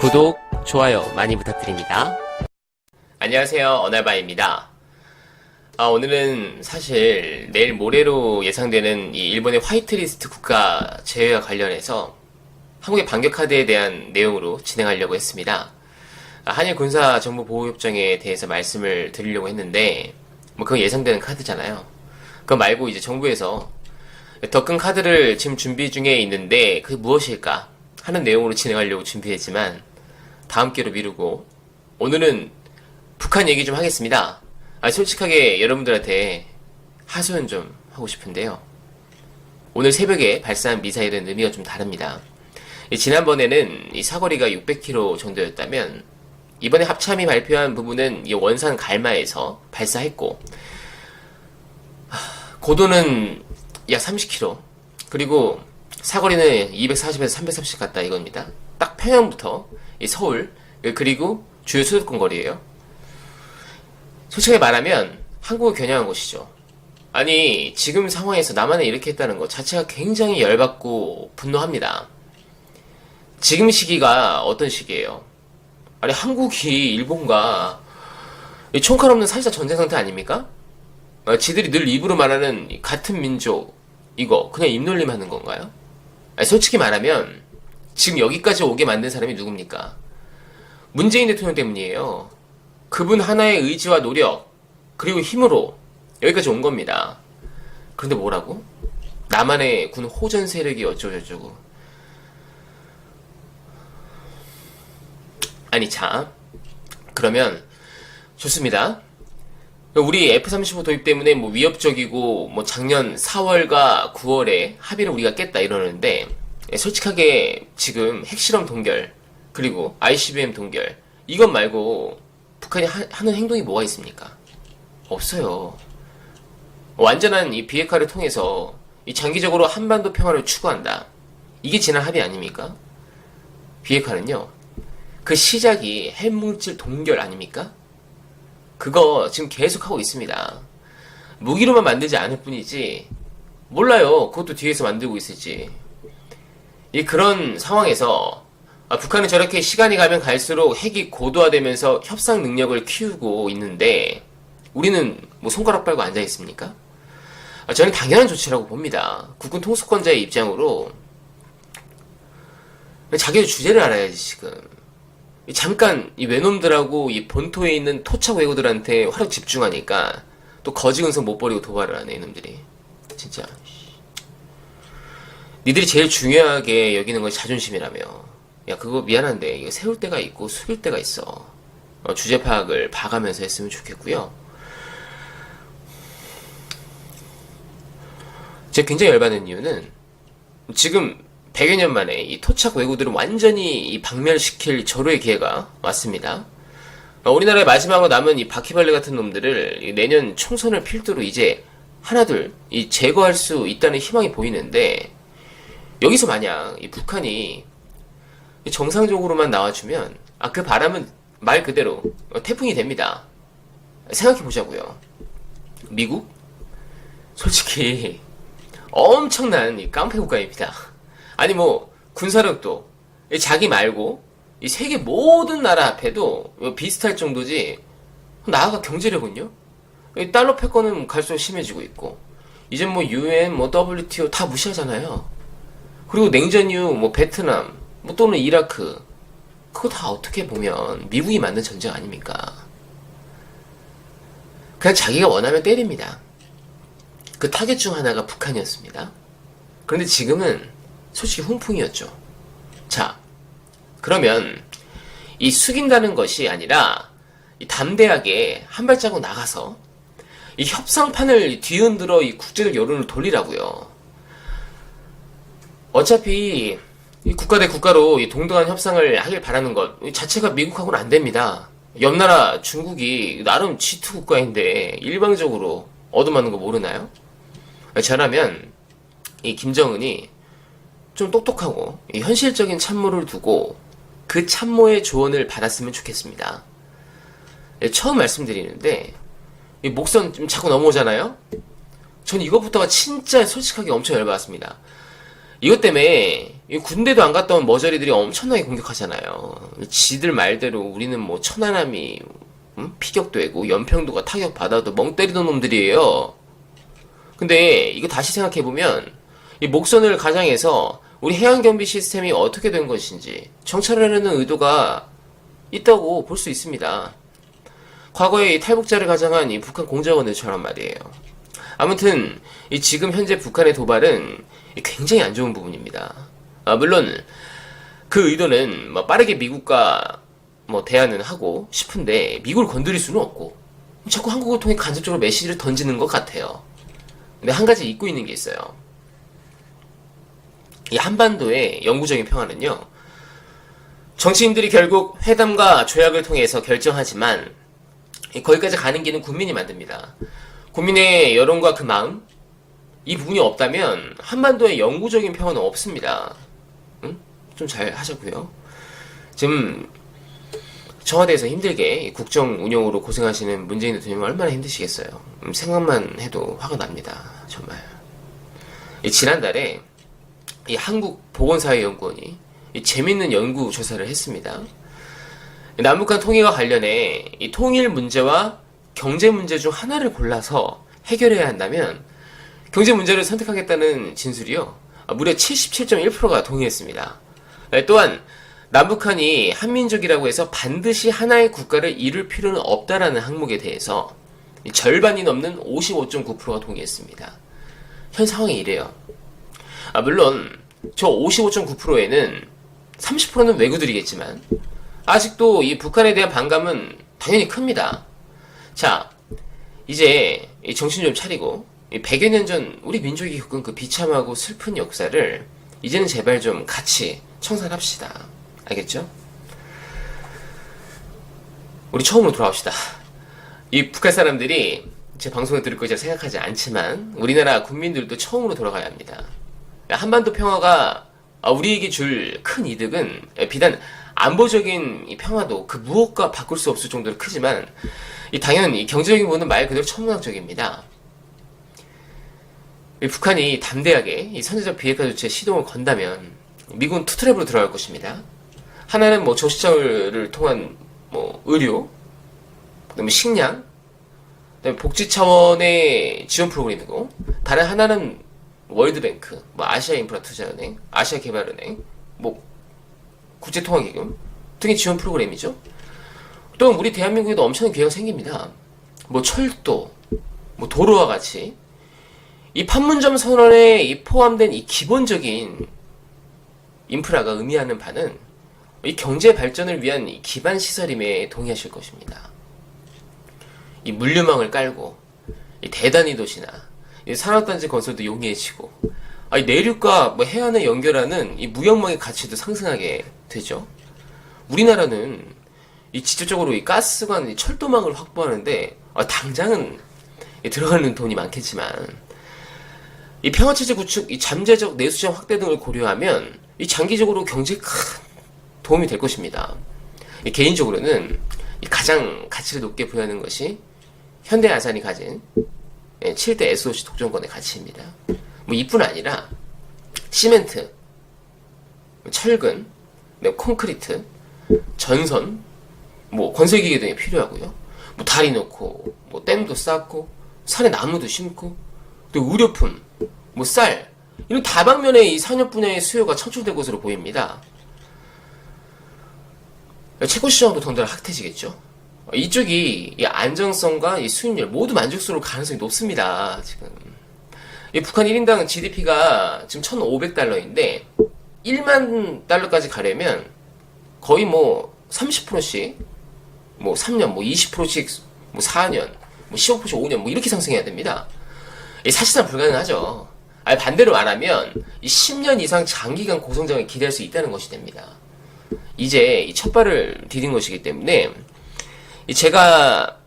구독, 좋아요 많이 부탁드립니다. 안녕하세요, 언알바입니다. 오늘은 사실 내일 모레로 예상되는 이 일본의 화이트리스트 국가 제외와 관련해서 한국의 반격카드에 대한 내용으로 진행하려고 했습니다. 한일 군사정보보호협정에 대해서 말씀을 드리려고 했는데 그건 예상되는 카드잖아요. 그거 말고 이제 정부에서 더 큰 카드를 지금 준비 중에 있는데 그게 무엇일까 하는 내용으로 진행하려고 준비했지만 다음 기회로 미루고 오늘은 북한 얘기 좀 하겠습니다. 솔직하게 여러분들한테 하소연 좀 하고 싶은데요. 오늘 새벽에 발사한 미사일은 의미가 좀 다릅니다. 지난번에는 이 사거리가 600km 정도였다면 이번에 합참이 발표한 부분은 이 원산 갈마에서 발사했고 고도는 약 30km 그리고 사거리는 240에서 330 같다 이겁니다. 딱 평양부터 이 서울 그리고 주요 수도권 거리예요. 솔직하게 말하면 한국을 겨냥한 것이죠. 아니 지금 상황에서 남한에 이렇게 했다는 것 자체가 굉장히 열받고 분노합니다. 지금 시기가 어떤 시기예요? 아니 한국이 일본과 총칼 없는 사실상 전쟁 상태 아닙니까? 지들이 늘 입으로 말하는 같은 민족 이거 그냥 입놀림 하는 건가요? 솔직히 말하면 지금 여기까지 오게 만든 사람이 누굽니까? 문재인 대통령 때문이에요. 그분 하나의 의지와 노력 그리고 힘으로 여기까지 온 겁니다. 그런데 뭐라고? 남한의 군 호전 세력이 어쩌고저쩌고. 아니 참 그러면 좋습니다. 우리 F-35 도입 때문에 위협적이고 작년 4월과 9월에 합의를 우리가 깼다 이러는데 솔직하게 지금 핵실험 동결 그리고 ICBM 동결 이것 말고 북한이 하는 행동이 뭐가 있습니까? 없어요. 완전한 이 비핵화를 통해서 이 장기적으로 한반도 평화를 추구한다. 이게 지난 합의 아닙니까? 비핵화는요. 그 시작이 핵물질 동결 아닙니까? 그거 지금 계속 하고 있습니다. 무기로만 만들지 않을 뿐이지 몰라요. 그것도 뒤에서 만들고 있을지. 그런 상황에서 북한은 저렇게 시간이 가면 갈수록 핵이 고도화되면서 협상 능력을 키우고 있는데 우리는 손가락 빨고 앉아 있습니까? 저는 당연한 조치라고 봅니다. 국군 통수권자의 입장으로 자기도 주제를 알아야지 지금. 잠깐 이 외놈들하고 이 본토에 있는 토착 외구들한테 화력 집중하니까 또 거지 근성 못 버리고 도발을 하네 이놈들이. 진짜 니들이 제일 중요하게 여기는 것이 자존심이라며. 야 그거 미안한데 이거 세울 때가 있고 숙일 때가 있어. 주제 파악을 봐가면서 했으면 좋겠고요. 제가 굉장히 열받는 이유는 지금 100여 년 만에 이 토착 왜구들을 완전히 이 박멸시킬 절호의 기회가 왔습니다. 우리나라에 마지막으로 남은 이 바퀴벌레 같은 놈들을 내년 총선을 필두로 이제 하나둘 이 제거할 수 있다는 희망이 보이는데 여기서 만약 이 북한이 정상적으로만 나와주면 그 바람은 말 그대로 태풍이 됩니다. 생각해보자고요. 미국? 솔직히 엄청난 이 깡패 국가입니다. 아니 군사력도 자기 말고 이 세계 모든 나라 앞에도 비슷할 정도지. 나아가 경제력은요? 달러 패권은 갈수록 심해지고 있고 이제 UN WTO 다 무시하잖아요. 그리고 냉전 이후 베트남 또는 이라크 그거 다 어떻게 보면 미국이 만든 전쟁 아닙니까? 그냥 자기가 원하면 때립니다. 그 타겟 중 하나가 북한이었습니다. 그런데 지금은 솔직히 훈풍이었죠. 자, 그러면 이 숙인다는 것이 아니라 이 담대하게 한 발자국 나가서 이 협상판을 뒤흔들어 이 국제적 여론을 돌리라고요. 어차피 이 국가 대 국가로 이 동등한 협상을 하길 바라는 것 자체가 미국하고는 안 됩니다. 옆나라 중국이 나름 G2 국가인데 일방적으로 얻어맞는 거 모르나요? 저라면 이 김정은이 좀 똑똑하고 현실적인 참모를 두고 그 참모의 조언을 받았으면 좋겠습니다. 처음 말씀드리는데 이 목선 좀 자꾸 넘어오잖아요? 전 이것부터가 진짜 솔직하게 엄청 열받았습니다. 이것 때문에 이 군대도 안 갔다 온 머저리들이 엄청나게 공격하잖아요. 지들 말대로 우리는 뭐 천안함이 피격되고 연평도가 타격받아도 멍 때리던 놈들이에요. 근데 이거 다시 생각해보면 이 목선을 가장해서 우리 해양경비 시스템이 어떻게 된 것인지 정찰하려는 의도가 있다고 볼 수 있습니다. 과거에 이 탈북자를 가장한 이 북한 공작원들처럼 말이에요. 아무튼 이 지금 현재 북한의 도발은 굉장히 안 좋은 부분입니다. 물론 그 의도는 뭐 빠르게 미국과 뭐 대화는 하고 싶은데 미국을 건드릴 수는 없고 자꾸 한국을 통해 간접적으로 메시지를 던지는 것 같아요. 근데 한 가지 잊고 있는 게 있어요. 이 한반도의 영구적인 평화는요, 정치인들이 결국 회담과 조약을 통해서 결정하지만 거기까지 가는 길은 국민이 만듭니다. 국민의 여론과 그 마음, 이 부분이 없다면 한반도의 영구적인 평화는 없습니다. 응? 좀 잘 하자고요. 지금 청와대에서 힘들게 국정 운영으로 고생하시는 문재인 대통령이 얼마나 힘드시겠어요. 생각만 해도 화가 납니다. 정말. 지난달에 이 한국보건사회연구원이 재밌는 연구 조사를 했습니다. 남북한 통일과 관련해 이 통일 문제와 경제 문제 중 하나를 골라서 해결해야 한다면 경제 문제를 선택하겠다는 진술이요, 무려 77.1%가 동의했습니다. 또한 남북한이 한민족이라고 해서 반드시 하나의 국가를 이룰 필요는 없다라는 항목에 대해서 절반이 넘는 55.9%가 동의했습니다. 현 상황이 이래요. 물론 저 55.9%에는 30%는 왜구들이겠지만 아직도 이 북한에 대한 반감은 당연히 큽니다. 자, 이제 정신 좀 차리고 100여 년 전 우리 민족이 겪은 그 비참하고 슬픈 역사를 이제는 제발 좀 같이 청산합시다. 알겠죠? 우리 처음으로 돌아옵시다. 이 북한 사람들이 제 방송을 들을 것이라 생각하지 않지만 우리나라 국민들도 처음으로 돌아가야 합니다. 한반도 평화가 우리에게 줄 큰 이득은 비단 안보적인 이 평화도 그 무엇과 바꿀 수 없을 정도로 크지만 당연히 경제적인 부분은 말 그대로 천문학적입니다. 북한이 담대하게 이 선제적 비핵화 조치에 시동을 건다면 미국은 투트랩으로 들어갈 것입니다. 하나는 뭐 저시장을 통한 뭐 의료, 그다음에 식량, 그다음에 복지 차원의 지원 프로그램이고, 다른 하나는 월드뱅크, 뭐 아시아 인프라 투자은행, 아시아 개발은행, 뭐 국제통화기금 등의 지원 프로그램이죠. 또 우리 대한민국에도 엄청난 기회가 생깁니다. 뭐 철도, 뭐 도로와 같이 이 판문점 선언에 이 포함된 이 기본적인 인프라가 의미하는 바는 이 경제 발전을 위한 이 기반 시설임에 동의하실 것입니다. 이 물류망을 깔고 이 대단위 도시나 이 산업단지 건설도 용이해지고, 이 내륙과 뭐 해안을 연결하는 이 무역망의 가치도 상승하게 되죠. 우리나라는 이 직접적으로 이 가스관, 이 철도망을 확보하는데 당장은 들어가는 돈이 많겠지만 이 평화체제 구축, 이 잠재적 내수시장 확대 등을 고려하면 이 장기적으로 경제에 큰 도움이 될 것입니다. 개인적으로는 가장 가치를 높게 부여하는 것이 현대아산이 가진 7대 SOC 독점권의 가치입니다. 뭐 이뿐 아니라 시멘트, 철근, 콘크리트, 전선, 뭐 건설기계 등이 필요하고요. 뭐 다리 놓고, 뭐 댐도 쌓고, 산에 나무도 심고, 또 의료품, 뭐 쌀, 이런 다방면의 이 산업 분야의 수요가 척추될 것으로 보입니다. 채권 시장도 덩달아 핫해지겠죠. 이쪽이 이 안정성과 이 수익률 모두 만족스러울 가능성이 높습니다. 지금 이 북한 1인당 GDP가 지금 1,500달러인데 1만 달러까지 가려면 거의 뭐 30%씩 뭐 3년, 뭐 20%씩 뭐 4년, 뭐 15%씩 5년 뭐 이렇게 상승해야 됩니다. 사실상 불가능하죠. 반대로 말하면 이 10년 이상 장기간 고성장을 기대할 수 있다는 것이 됩니다. 이제 이 첫 발을 디딘 것이기 때문에 제가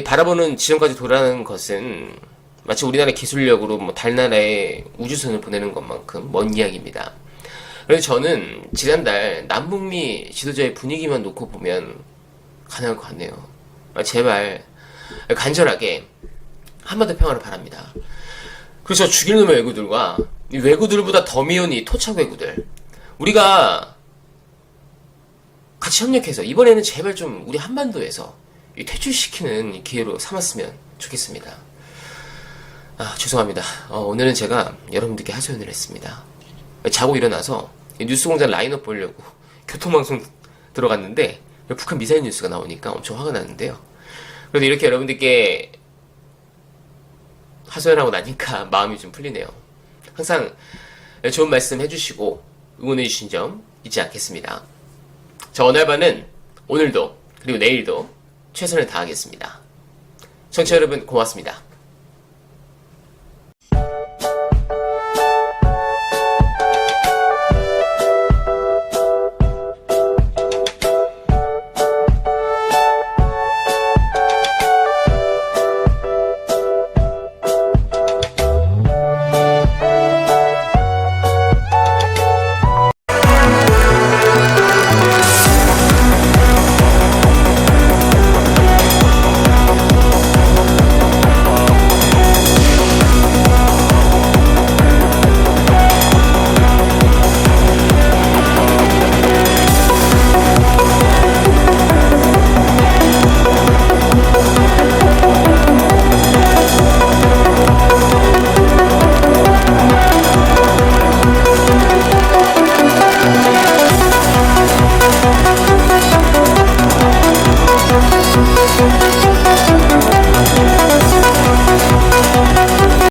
바라보는 지점까지 도달하는 것은 마치 우리나라 기술력으로 뭐 달나라에 우주선을 보내는 것만큼 먼 이야기입니다. 그래서 저는 지난달 남북미 지도자의 분위기만 놓고 보면 가능할 것 같네요. 제발 간절하게 한반도 평화를 바랍니다. 그래서 죽일 놈의 왜구들과 이 왜구들보다 더 미운 이 토착 왜구들, 우리가 같이 협력해서 이번에는 제발 좀 우리 한반도에서 퇴출시키는 기회로 삼았으면 좋겠습니다. 죄송합니다. 오늘은 제가 여러분들께 하소연을 했습니다. 자고 일어나서 뉴스공장 라인업 보려고 교통방송 들어갔는데 북한 미사일 뉴스가 나오니까 엄청 화가 났는데요. 그래도 이렇게 여러분들께 하소연하고 나니까 마음이 좀 풀리네요. 항상 좋은 말씀 해주시고 응원해주신 점 잊지 않겠습니다. 자, 원알바는 오늘도 그리고 내일도 최선을 다하겠습니다. 청취자 여러분 고맙습니다.